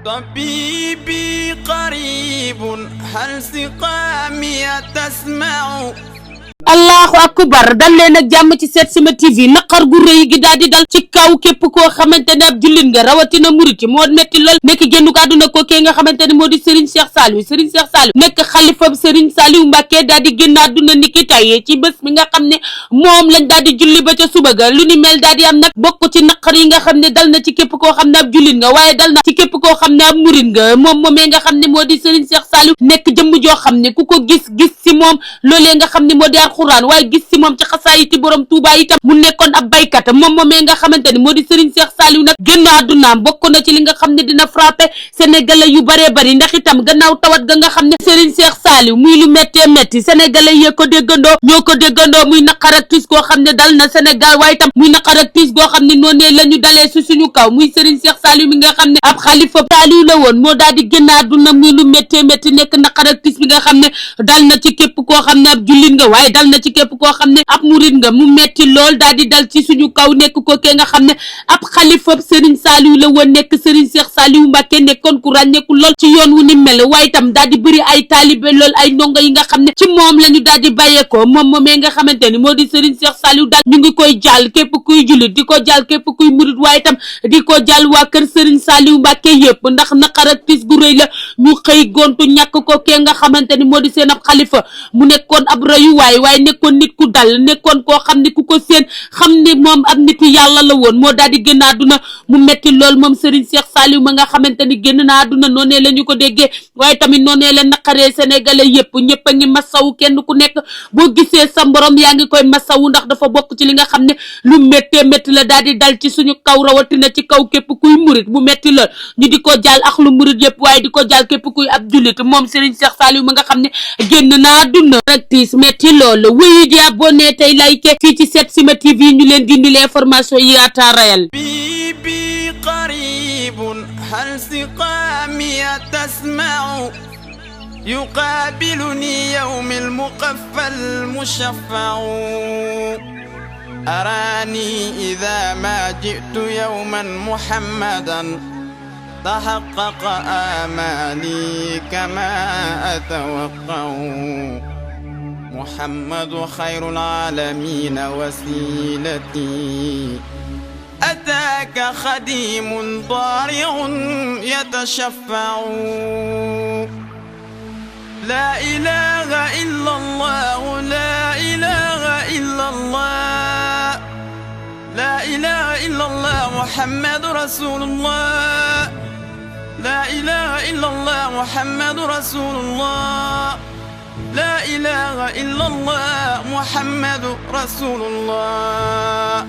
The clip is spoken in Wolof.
طبيبي قريب هل سقامي تسمع allahu akbar dal leen ak jàmm ci Setsima TV naqar gu rëy gi daal di dal ci kaw képp koo xamante ne ab jullit nga rawatina murit moo metti lool nekk génnuk àdduna ko kee nga xamante ne moo di Serigne Cheikh Saliou nekk xalifab Serigne Saliou Mbacké daal di génn àdduna ni ki tay ci bés bi nga xam ne moom lañ daal di julli ba ca suba ga lu ni mel daal di am nag bokk ci naqar yi nga xam ne dal na ci képp koo xam ne ab jullit nga waaye dal na ci képp koo xam ne ab murit nga moom moomee nga xam ne moo di Serigne Cheikh Saliou nekk jëmm joo xam ne ku ko gis ci moom loolee nga xam ne moo di Alxuraan waaye gis ci moom ci xasaayiti borom Tuuba itam mu nekkoon ab baykat moom moomee nga xamante ni moo di Serigne Cheikh Saliou nag génn àddunaam bokk na ci li nga xam ne dina frappé sénégalais yu baree bari ndax itam gannaaw tawat ga nga xam ne Serigne Cheikh Saliou muy lu méttee métti sénégalais yee ko déggandoo ñoo ko déggandoo muy naqar ak tiis goo xam ne dal na Sénégal waaye itam muy naqar ak tiis goo xam ne noonee la ñu dalee su suñu kaw muy Serigne Cheikh Saliou mi nga xam ne ab xalifa Saliou la woon moo daal di génn àdduna muy lu méttee métti nekk naqar ak tiis bi nga xam ne dal na ci képp koo xam ne ab jullit nga waaye dal na ci képp koo xam ne ab murit nga mu metti lool daal di dal ci suñu kaw nekk ko kee nga xam ne ab xalifa Serigne Saliou la woon nekk Serigne Cheikh Saliou Mbacké nekkoon ku ràññeeku lool ci yoon wu ni mel waaye itam daal di bëri ay taalibe lool ay ndongo yi nga xam ne ci moom la ñu daal di bàyyeekoo moom moomee nga xamante ni moo di Serigne Cheikh Saliou daal ñu ngi koy jàll képp kuy jullit di ko jàll képp kuy murit waaye itam di ko jàll waa kër Serigne Saliou Mbacké yëpp ndax naqar ak tiis gu rëy la ñu xëy gontu ñàkk ko kee nga xamante ni moo di seen ab xalifa mu nekkoon ab royuwaay waaye nekkoon nit ku dal nekkoon koo xam ne ku ko seen xam ne moom ab nitu yàlla la woon moo daal di génn àdduna mu metti lool moom Serigne Cheikh Saliou ma nga xamante ni génn na àdduna noonee la ñu ko déggee waaye tamit noonee la naqaree sénégalais yëpp ñëpp a ngi masawu kenn ku nekk boo gisee sa mborom yaa ngi koy masawu ndax dafa bokk ci li nga xam ne lu méttee métti la daal di dal ci suñu kaw rawatina ci kaw képp kuy murit mu metti lool ñu di ko jàll ak lu murit yëpp waaye di ko jàll képp kuy ab jullit moom Serigne Cheikh Saliou ma nga xam ne génn na àdduna rek tiis metti lool wuyu di abonné tey like fii ci Setsima TV ñu leen di indi l'information yi à temps réel. طبيبي قريب هل سقامي تسمع يقابلني يوم المقفى المشفع أراني إذا ما جئت يوما محمدا تحقق آمالي كما أتوقع محمد خير العالمين وسيلتي أتاك خديم ضارع يتشفع لا إله إلا الله لا إله إلا الله لا إله إلا الله محمد رسول الله لا إله إلا الله محمد رسول الله لا إله إلا الله محمد رسول الله